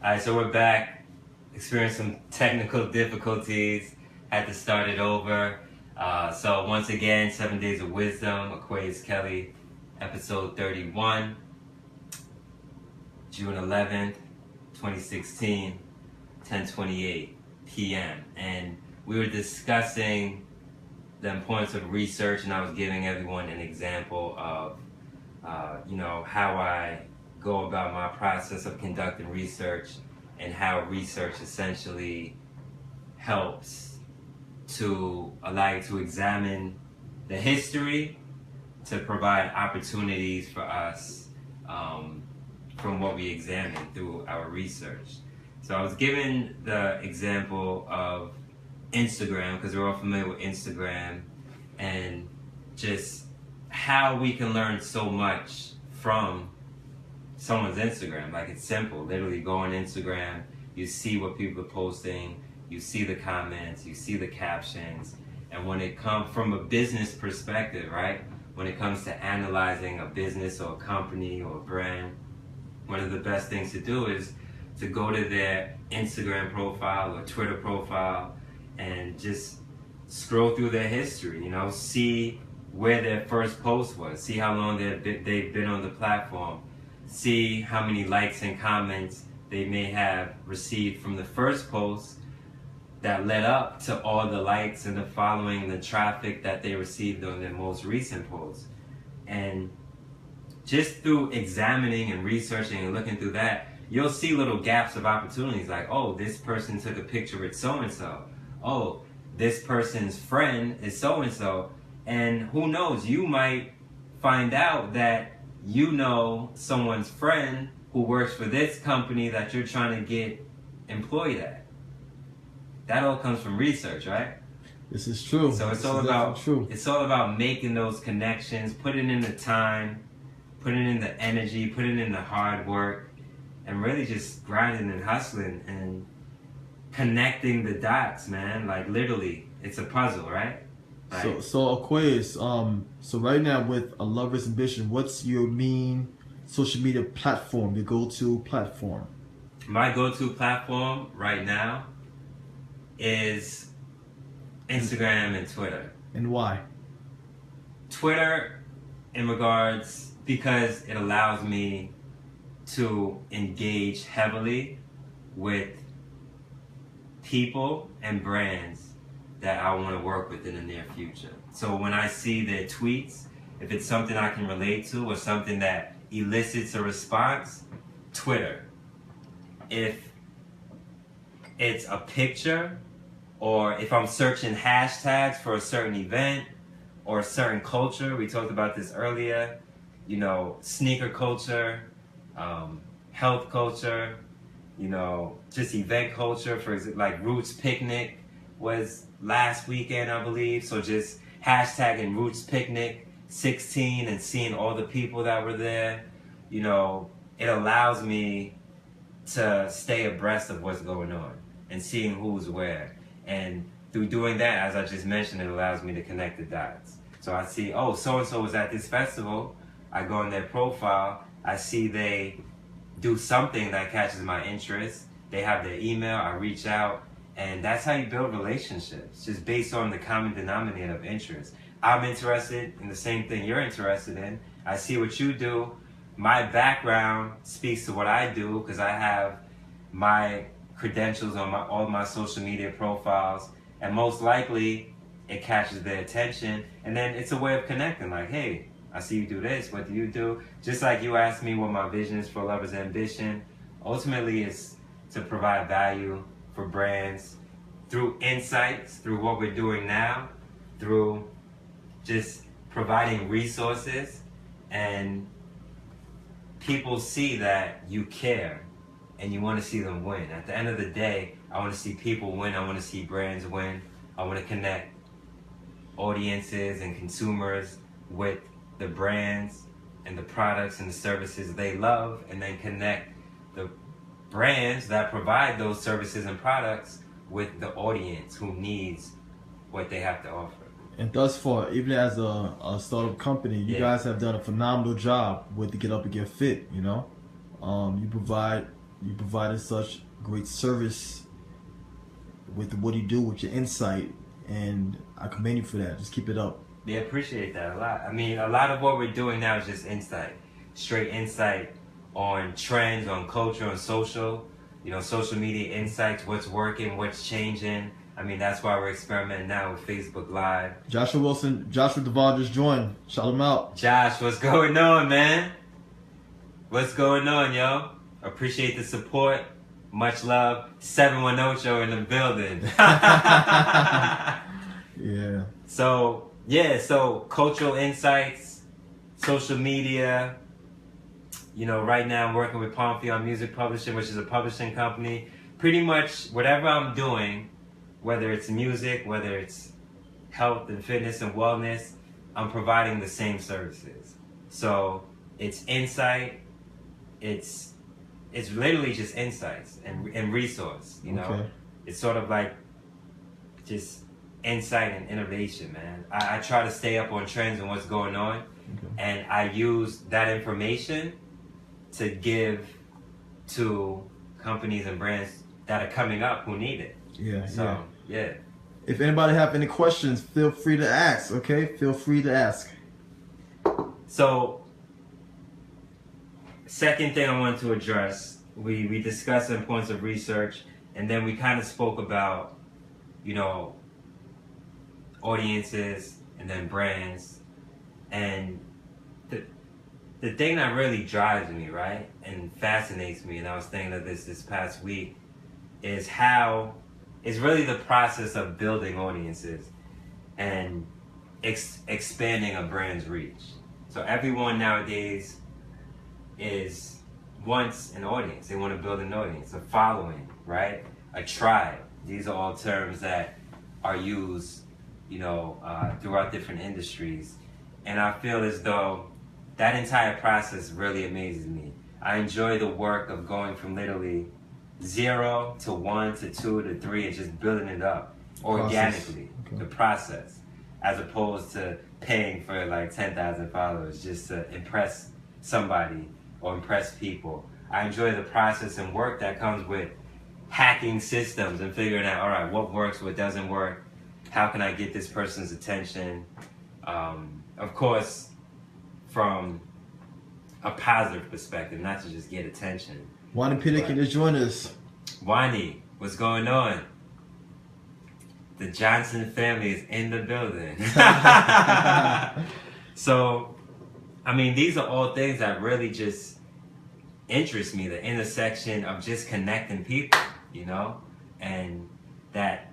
Alright, so we're back. Experienced some technical difficulties. Had to start it over. So once again, 7 Days of Wisdom, Aquaus Kelley, episode 31, June 11th, 2016, 10:28 p.m. And we were discussing the importance of research, and I was giving everyone an example of, how I go about my process of conducting research and how research essentially helps to allow you to examine the history to provide opportunities for us from what we examine through our research. So I was given the example of Instagram, because we're all familiar with Instagram, and just how we can learn so much from someone's Instagram. Like, it's simple. Literally go on Instagram, you see what people are posting, you see the comments, you see the captions, and when it comes from a business perspective, right? When it comes to analyzing a business or a company or a brand, one of the best things to do is to go to their Instagram profile or Twitter profile and just scroll through their history, see where their first post was, see how long they've been on the platform, see how many likes and comments they may have received from the first post that led up to all the likes and the following, the traffic that they received on their most recent post. And just through examining and researching and looking through that, you'll see little gaps of opportunities, like, oh, this person took a picture with so-and-so. Oh, this person's friend is so-and-so. And who knows, you might find out that you know someone's friend who works for this company that you're trying to get employed at. That all comes from research, right? This is true. So it's all about making those connections, putting in the time, putting in the energy, putting in the hard work, and really just grinding and hustling and connecting the dots, man. Like, literally, it's a puzzle, right? Like, so Aquaus, so right now with A Lover's Ambition, what's your main social media platform, your go-to platform? My go-to platform right now is Instagram and Twitter. And why? Twitter, because it allows me to engage heavily with people and brands that I want to work with in the near future. So when I see their tweets, if it's something I can relate to or something that elicits a response, Twitter. If it's a picture, or if I'm searching hashtags for a certain event or a certain culture, we talked about this earlier, sneaker culture, health culture, just event culture, for example, like Roots Picnic was last weekend, I believe. So just hashtagging Roots Picnic 16 and seeing all the people that were there, it allows me to stay abreast of what's going on and seeing who's where. And through doing that, as I just mentioned, it allows me to connect the dots. So I see, oh, so-and-so was at this festival. I go on their profile. I see they do something that catches my interest. They have their email. I reach out. And that's how you build relationships, just based on the common denominator of interest. I'm interested in the same thing you're interested in. I see what you do. My background speaks to what I do, because I have my credentials on all my social media profiles, and most likely it catches their attention, and then it's a way of connecting. Like, hey, I see you do this, what do you do? Just like you asked me what my vision is for Lover's Ambition, ultimately it's to provide value for brands through insights, through what we're doing now, through just providing resources, and people see that you care and you want to see them win. At the end of the day, I want to see people win. I want to see brands win. I want to connect audiences and consumers with the brands and the products and the services they love, and then connect the brands that provide those services and products with the audience who needs what they have to offer. And thus far, even as a startup company, you guys have done a phenomenal job with the Get Up and Get Fit, You provide You provided such great service with what you do, with your insight, and I commend you for that. Just keep it up. Yeah, appreciate that a lot. I mean, a lot of what we're doing now is just insight, straight insight on trends, on culture, on social, social media insights, what's working, what's changing. I mean, that's why we're experimenting now with Facebook Live. Joshua Duvall just joined. Shout him out. Josh, what's going on, man? What's going on, yo? Appreciate the support. Much love. 710 show in the building. Yeah. So cultural insights, social media. Right now I'm working with Pomfeon Music Publishing, which is a publishing company. Pretty much whatever I'm doing, whether it's music, whether it's health and fitness and wellness, I'm providing the same services. So it's insight, it's literally just insights and resource, Okay. It's sort of like just insight and innovation, man. I try to stay up on trends and what's going on, Okay. and I use that information to give to companies and brands that are coming up who need it. Yeah. So, yeah. If anybody have any questions, feel free to ask, okay? Feel free to ask. So, second thing I wanted to address, we discussed the importance of research, and then we kind of spoke about, audiences and then brands. And the thing that really drives me, right, and fascinates me, and I was thinking of this past week, is how it's really the process of building audiences and expanding a brand's reach. So everyone nowadays wants an audience. They want to build an audience, a following, right? A tribe. These are all terms that are used, throughout different industries. And I feel as though that entire process really amazes me. I enjoy the work of going from literally 0 to 1 to 2 to 3 and just building it up organically. Okay. The process, as opposed to paying for like 10,000 followers just to impress somebody or impress people. I enjoy the process and work that comes with hacking systems and figuring out, all right, what works, what doesn't work, how can I get this person's attention? Of course, from a positive perspective, not to just get attention. Wani Pinnick just joined us. Wani, what's going on? The Johnson family is in the building. So, I mean, these are all things that really just interest me, the intersection of just connecting people, and that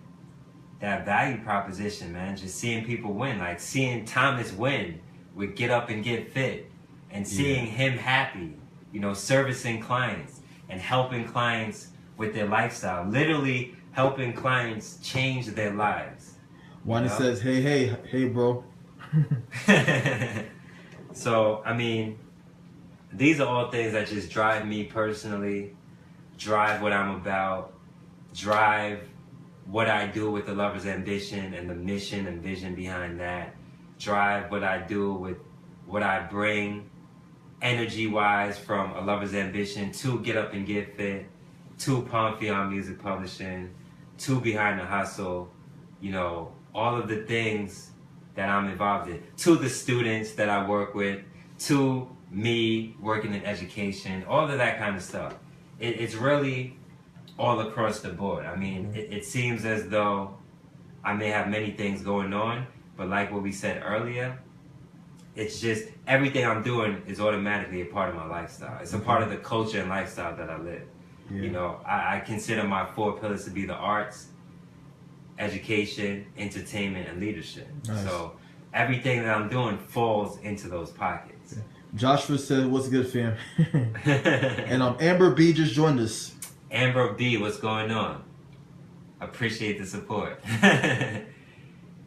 value proposition, man, just seeing people win, like seeing Thomas win with Get Up and Get Fit, and seeing him happy, servicing clients and helping clients with their lifestyle, literally helping clients change their lives. Wani says, hey, bro. So, I mean, these are all things that just drive me personally, drive what I'm about, drive what I do with the Lover's Ambition and the mission and vision behind that, drive what I do with what I bring energy-wise from a Lover's Ambition to Get Up and Get Fit, to Pomfeon Music Publishing, to Behind the Hustle, all of the things that I'm involved in, to the students that I work with, to me working in education, all of that kind of stuff. It's really all across the board. I mean, it seems as though I may have many things going on, but like what we said earlier, it's just everything I'm doing is automatically a part of my lifestyle. It's a part of the culture and lifestyle that I live. Yeah. I consider my 4 pillars to be the arts, education, entertainment, and leadership. Nice. So everything that I'm doing falls into those pockets. Yeah. Joshua said, "What's good, fam?" And Amber B just joined us. Amber B, what's going on? Appreciate the support.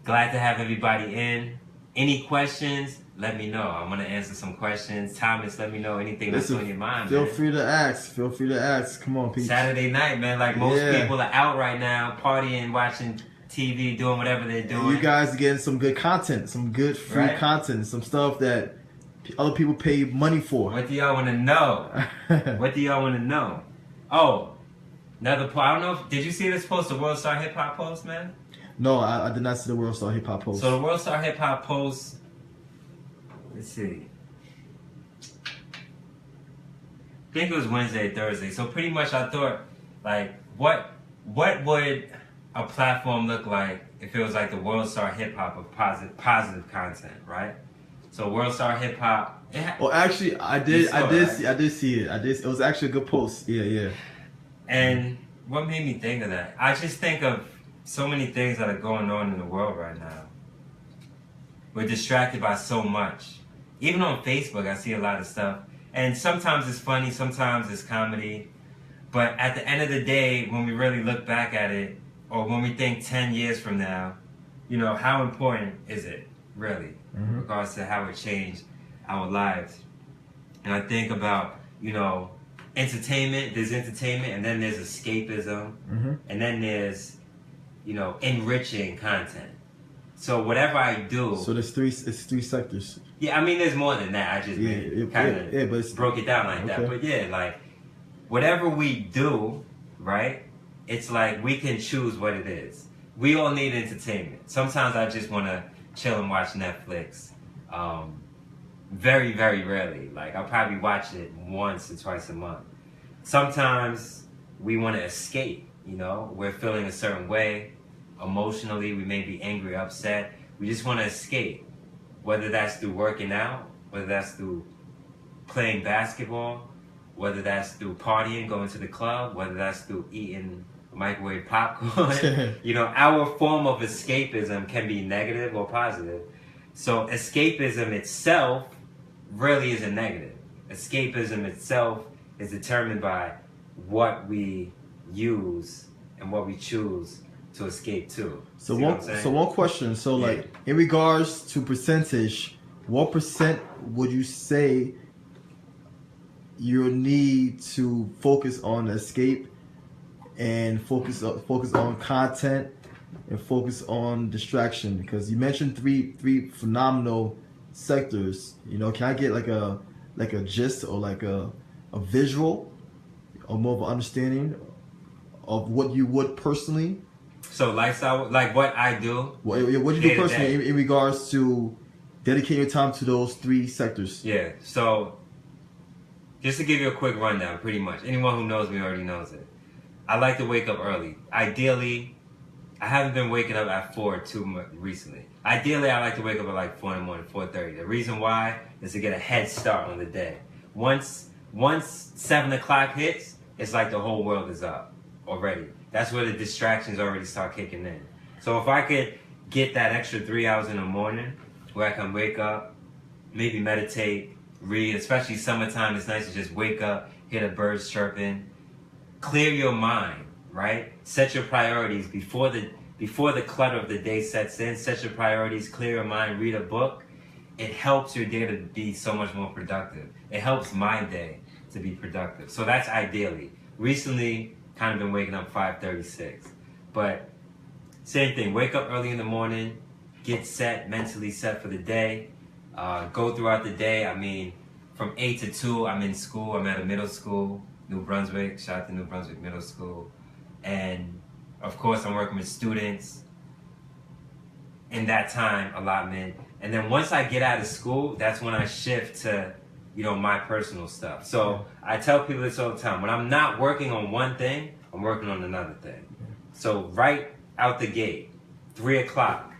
Glad to have everybody in. Any questions? Let me know. I'm gonna answer some questions. Thomas, let me know anything that's on your mind. Feel free to ask. Come on, Pete. Saturday night, man. Like most people are out right now, partying, watching TV, doing whatever they're doing. You guys are getting some good content, some good free content, some stuff that other people pay money for. What do y'all want to know? What do y'all want to know? Oh, another post. I don't know. Did you see this post, the World Star Hip Hop post, man? No, I did not see the World Star Hip Hop post. So the World Star Hip Hop post. Let's see. I think it was Wednesday, Thursday. So pretty much, I thought, like, what would a platform look like if it was like the World Star Hip Hop of positive content, right? So World Star Hip Hop. Well, actually, I did see it. It was actually a good post. Yeah. And what made me think of that? I just think of so many things that are going on in the world right now. We're distracted by so much. Even on Facebook, I see a lot of stuff. And sometimes it's funny, sometimes it's comedy. But at the end of the day, when we really look back at it, or when we think 10 years from now, you know, how important is it, really, in regards to how it changed our lives? And I think about, you know, entertainment, and then there's escapism, and then there's, you know, enriching content. So whatever I do... So it's three sectors. Yeah, I mean, there's more than that. I just kind of broke it down like that. But yeah, like, whatever we do, right, it's like we can choose what it is. We all need entertainment. Sometimes I just want to chill and watch Netflix. Very, very rarely. Like, I'll probably watch it once or twice a month. Sometimes we want to escape, you know. We're feeling a certain way. Emotionally, we may be angry, upset. We just want to escape. Whether that's through working out, whether that's through playing basketball, whether that's through partying, going to the club, whether that's through eating microwave popcorn. You know, our form of escapism can be negative or positive. So escapism itself really isn't negative. Escapism itself is determined by what we use and what we choose to escape to. So one question. So like, in regards to percentage, what percent would you say you need to focus on escape and focus on content and focus on distraction? Because you mentioned three phenomenal sectors. You know, can I get like a gist or like a visual or more of an understanding of what you would personally? So lifestyle, like what I do. What you do personally in regards to dedicating your time to those three sectors? Yeah. So just to give you a quick rundown, pretty much anyone who knows me already knows it. I like to wake up early. Ideally, I haven't been waking up at 4 too much recently. Ideally, I like to wake up at like 4 in the morning, 4:30. The reason why is to get a head start on the day. Once 7 o'clock hits, it's like the whole world is up already. That's where the distractions already start kicking in. So if I could get that extra 3 hours in the morning where I can wake up, maybe meditate, read, especially summertime, it's nice to just wake up, hear the birds chirping, clear your mind, right? Set your priorities before the clutter of the day sets in. Set your priorities, clear your mind, read a book. It helps your day to be so much more productive. It helps my day to be productive. So that's ideally. Recently, kind of been waking up 5:36, but same thing. Wake up early in the morning, get set, mentally set for the day. Go throughout the day. I mean, from 8 to 2, I'm in school. I'm at a middle school, New Brunswick. Shout out to New Brunswick Middle School. And of course, I'm working with students in that time allotment. And then once I get out of school, that's when I shift to, you know, my personal stuff. So I tell people this all the time. When I'm not working on one thing, I'm working on another thing. So right out the gate, 3 o'clock,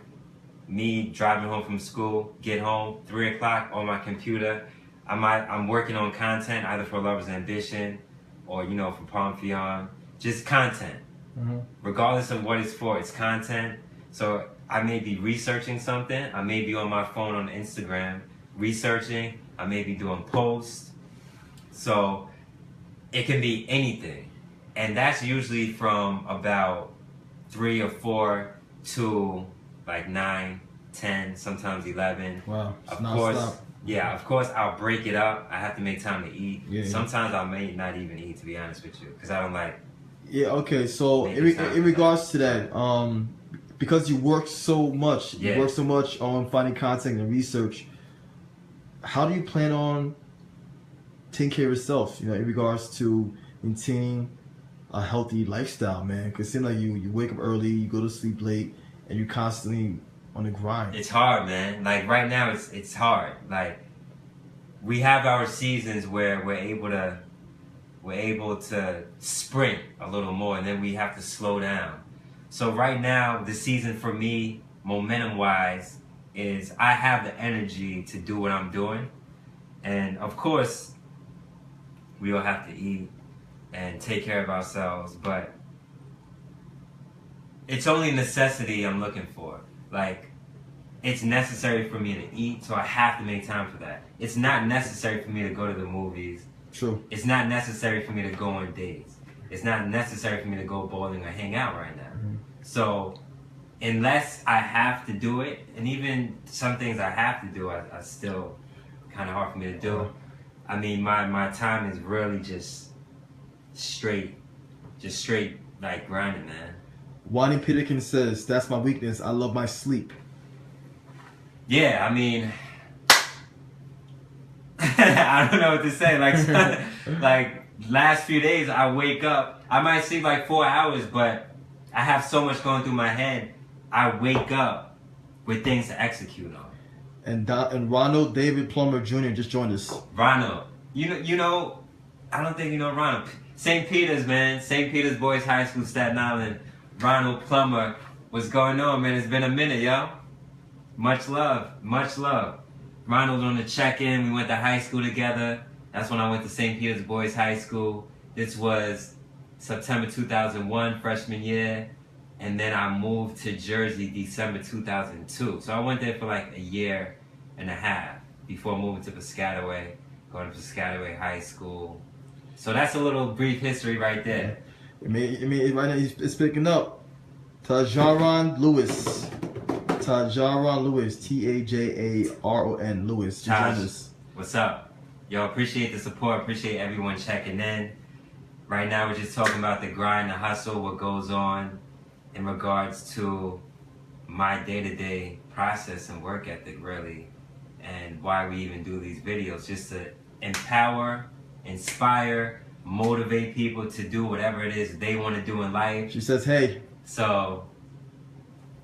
me driving home from school, get home, 3 o'clock on my computer. I'm working on content, either for Lover's Ambition or, you know, for Palm Fion. Just content. Regardless of what it's for, it's content. So I may be researching something. I may be on my phone on Instagram researching. I may be doing posts. So it can be anything. And that's usually from about 3 or 4 to like 9, 10, sometimes 11. Wow. Of course, I'll break it up. I have to make time to eat. Sometimes I may not even eat, to be honest with you, because I don't like. Yeah. Okay. So in regards to that, because you work so much, on finding content and research. How do you plan on taking care of yourself? You know, in regards to maintaining a healthy lifestyle, man? Because it seems like you wake up early, you go to sleep late, and you constantly on the grind. It's hard, man. Like right now, it's hard. Like we have our seasons where we're able to sprint a little more, and then we have to slow down. So right now, the season for me, momentum-wise, is I have the energy to do what I'm doing, and of course, we all have to eat and take care of ourselves, but it's only necessity I'm looking for. Like, it's necessary for me to eat, so I have to make time for that. It's not necessary for me to go to the movies. True. It's not necessary for me to go on dates. It's not necessary for me to go bowling or hang out right now. Mm-hmm. So, unless I have to do it, and even some things I have to do, I still kind of hard for me to do. I mean, my time is really just straight like grinding, man. Wani Peterkin says, "That's my weakness. I love my sleep." Yeah, I mean, I don't know what to say. Like last few days, I wake up. I might sleep like 4 hours, but I have so much going through my head. I wake up with things to execute on. And Ronald David Plummer Jr. just joined us. Ronald, you know, I don't think you know Ronald. St. Peter's, man. St. Peter's Boys High School, Staten Island. Ronald Plummer, what's going on, man? It's been a minute, yo. Much love, much love. Ronald on the check-in. We went to high school together. That's when I went to St. Peter's Boys High School. This was September 2001, freshman year. And then I moved to Jersey December 2002. So I went there for like a year and a half before moving to Piscataway, going to Piscataway High School. So that's a little brief history right there. I mean, right now it's picking up. Tajaron Lewis. Tajaron Lewis. Tajaron Lewis. Taj, what's up? Yo, appreciate the support. Appreciate everyone checking in. Right now we're just talking about the grind, the hustle, what goes on in regards to my day-to-day process and work ethic, really, and why we even do these videos, just to empower, inspire, motivate people to do whatever it is they want to do in life. She says, "Hey." So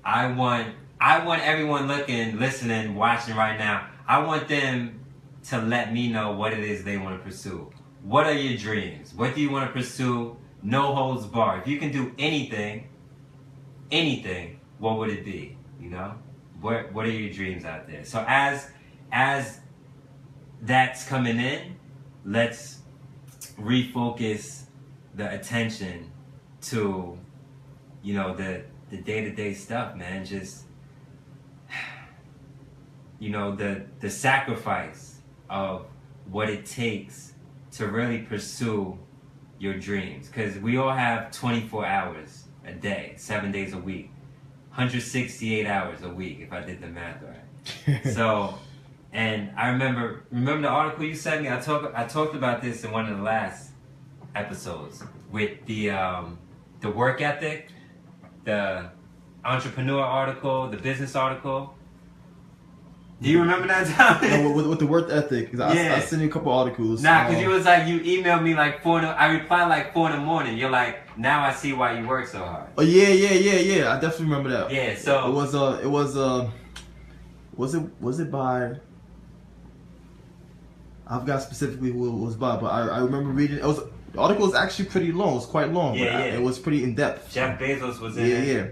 I want everyone listening, watching right now, I want them to let me know what it is they want to pursue. What are your dreams? What do you want to pursue? No holds barred. If you can do anything, what would it be? You know? What are your dreams out there? So as that's coming in, let's refocus the attention to, you know, the day-to-day stuff, man. Just, you know, the sacrifice of what it takes to really pursue your dreams. Because we all have 24 hours a day, 7 days a week, 168 hours a week, if I did the math right. So, and I remember the article you sent me. I talked about this in one of the last episodes with the work ethic, the entrepreneur article, the business article. Do you remember that time? No, with the work ethic, cause I sent you a couple articles. Nah, because you was like, you emailed me like I replied like 4 in the morning. You're like, now I see why you work so hard. Oh yeah. I definitely remember that. Yeah, so was it by? I forgot specifically who it was by, but I remember reading. The article was actually pretty long. It was quite long. Yeah. It was pretty in depth. Jeff Bezos was in it. Yeah.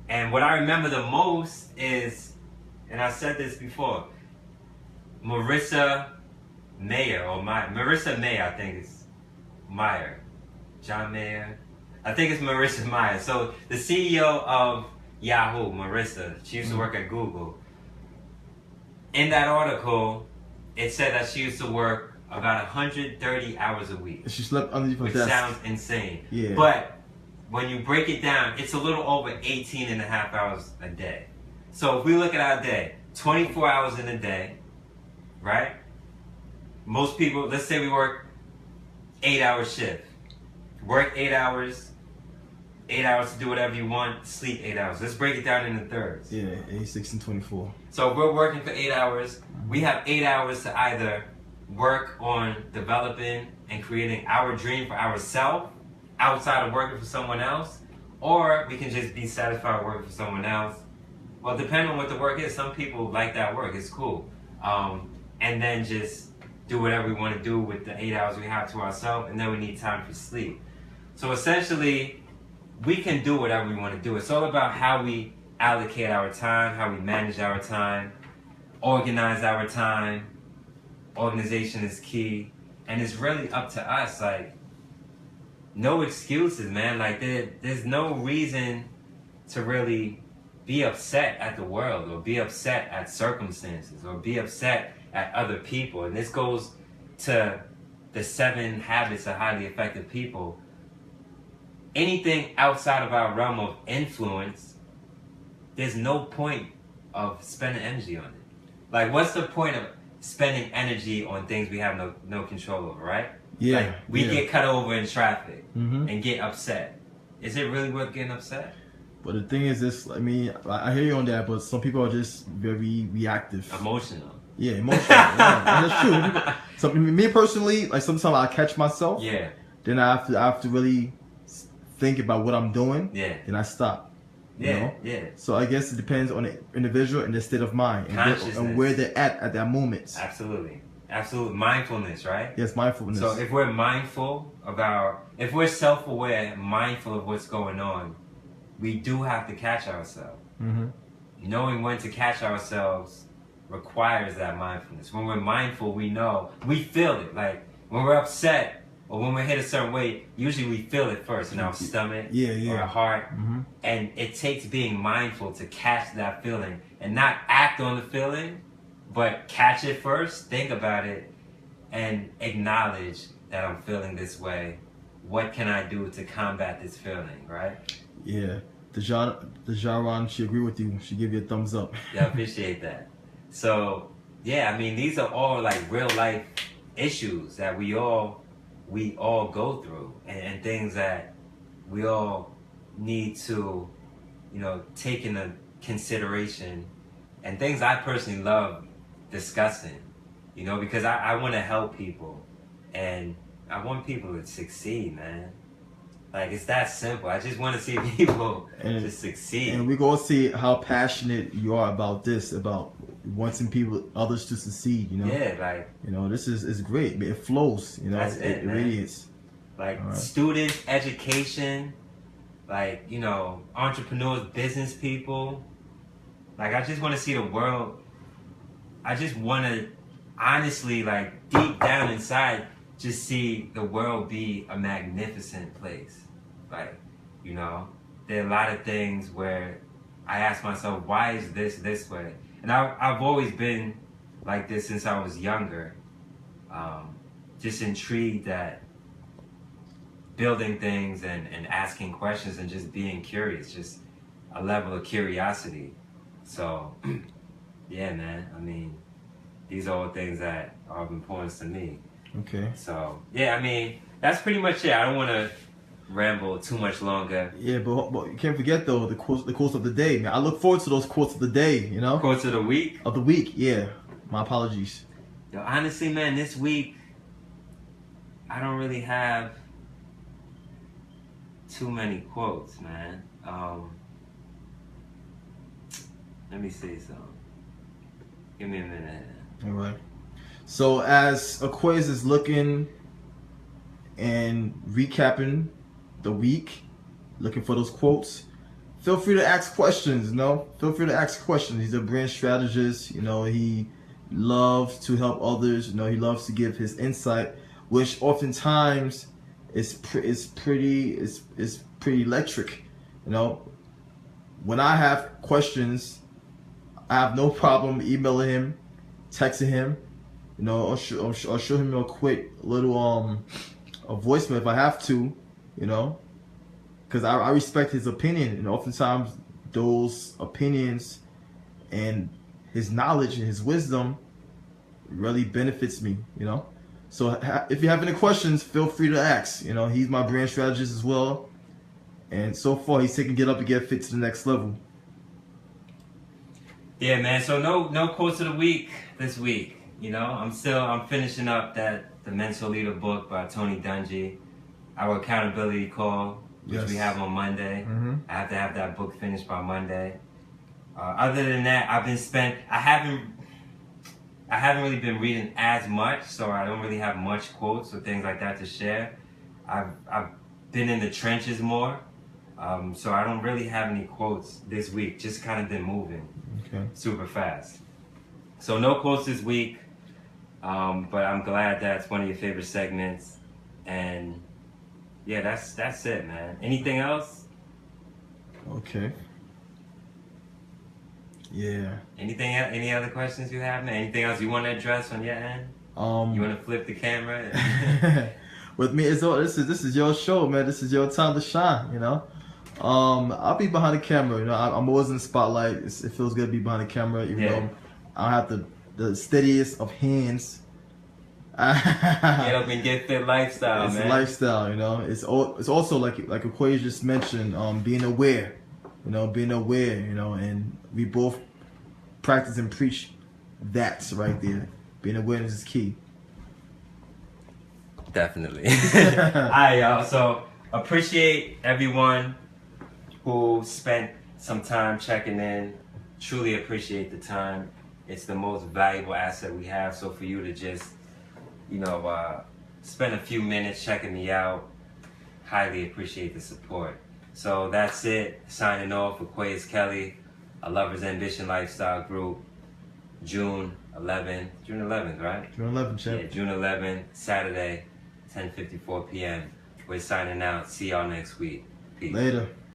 And what I remember the most is, and I said this before, Marissa Mayer, I think it's Meyer. John Mayer. I think it's Marissa Mayer. So the CEO of Yahoo, Marissa, she used to work at Google. In that article, it said that she used to work about 130 hours a week. She slept underneath her which desk. Sounds insane. Yeah. But when you break it down, it's a little over 18 and a half hours a day. So if we look at our day, 24 hours in a day, right? Most people, let's say we work 8-hour shift. Work 8 hours, 8 hours to do whatever you want, sleep 8 hours. Let's break it down into thirds. Yeah, 8, 16, 24. So if we're working for 8 hours, we have 8 hours to either work on developing and creating our dream for ourselves, outside of working for someone else, or we can just be satisfied working for someone else. Well, depending on what the work is, some people like that work. It's cool. And then just do whatever we want to do with the 8 hours we have to ourselves, and then we need time for sleep. So essentially, we can do whatever we want to do. It's all about how we allocate our time, how we manage our time, organize our time. Organization is key. And it's really up to us. Like, no excuses, man. Like, there's no reason to really be upset at the world, or be upset at circumstances, or be upset at other people. And this goes to the 7 habits of highly effective people. Anything outside of our realm of influence, there's no point of spending energy on it. Like, what's the point of spending energy on things we have no control over, right? Yeah. Like, we yeah. get cut over in traffic Mm-hmm. and get upset. Is it really worth getting upset? But the thing is, this, I mean, I hear you on that, but some people are just very reactive. Emotional. Yeah, emotional. Yeah, and that's true. So me personally, like, sometimes I catch myself. Yeah. Then I have to really think about what I'm doing. Yeah. Then I stop. You Yeah. know? Yeah. So I guess it depends on the individual and their state of mind and where they're at that moment. Absolutely. Absolute mindfulness, right? Yes, mindfulness. So if we're mindful of if we're self-aware, mindful of what's going on, we do have to catch ourselves. Mm-hmm. Knowing when to catch ourselves requires that mindfulness. When we're mindful, we know, we feel it. Like, when we're upset or when we're hit a certain way, usually we feel it first in our stomach or our heart. Mm-hmm. And it takes being mindful to catch that feeling and not act on the feeling, but catch it first, think about it, and acknowledge that I'm feeling this way. What can I do to combat this feeling, right? Yeah. The Jaron, she agree with you. She give you a thumbs up. Yeah, I appreciate that. So, yeah, I mean, these are all like real life issues that we all go through, and things that we all need to, take into consideration, and things I personally love discussing, because I want to help people, and I want people to succeed, man. Like, it's that simple. I just want to see people just succeed. And we go see how passionate you are about this, about wanting others to succeed, Yeah, like, this is great. It flows, That's it, man. really is. Like, right. Students, education, like, entrepreneurs, business people. Like, I just want to see the world. I just want to honestly, like, deep down inside, just see the world be a magnificent place. Like, there are a lot of things where I ask myself, why is this way? And I've always been like this since I was younger. Just intrigued at building things and asking questions and just being curious, just a level of curiosity. So, yeah, man, I mean, these are all things that are of importance to me. Okay. So, yeah, I mean, that's pretty much it. I don't want to ramble too much longer. Yeah, but you can't forget, though, the quotes of the day, man. I look forward to those quotes of the day, Quotes of the week? Of the week, yeah. My apologies. Yo, honestly, man, this week, I don't really have too many quotes, man. Let me see something. Give me a minute. All right. So as Aquaus is looking and recapping the week, looking for those quotes, feel free to ask questions, Feel free to ask questions. He's a brand strategist, he loves to help others, he loves to give his insight, which oftentimes is pretty electric, When I have questions, I have no problem emailing him, texting him, I'll show him a quick little a voicemail if I have to, because I respect his opinion, and oftentimes those opinions and his knowledge and his wisdom really benefits me, So if you have any questions, feel free to ask. He's my brand strategist as well, and so far he's taking Get Up and Get Fit to the next level. Yeah, man. So no quotes of the week this week. I'm finishing up the Mental Leader book by Tony Dungy. our accountability call, which Yes. we have on Monday. Mm-hmm. I have to have that book finished by Monday. Other than that, I haven't really been reading as much, so I don't really have much quotes or things like that to share. I've been in the trenches more, so I don't really have any quotes this week. Just kind of been moving super fast. So no quotes this week, but I'm glad that's one of your favorite segments. And yeah, that's it, man. Anything else? Okay. Yeah. Any other questions you have, man? Anything else you want to address on your end? You want to flip the camera? With me, this is your show, man. This is your time to shine. You know. I'll be behind the camera. You know, I'm always in the spotlight. It feels good to be behind the camera, even though I don't have the steadiest of hands. Get up and get fit lifestyle, it's man. It's a lifestyle, you know. It's also like Kway just mentioned, being aware. You know, being aware. You know, and we both practice and preach that right there. Being awareness is key. Definitely. Alright, y'all. So appreciate everyone who spent some time checking in. Truly appreciate the time. It's the most valuable asset we have. So for you to just, spend a few minutes checking me out, highly appreciate the support. So that's it. Signing off with Aquaus Kelley, a Lover's Ambition Lifestyle Group, June 11th, right? June 11th, champ. Yeah, June 11th, Saturday, 10:54 p.m. We're signing out. See y'all next week. Peace. Later.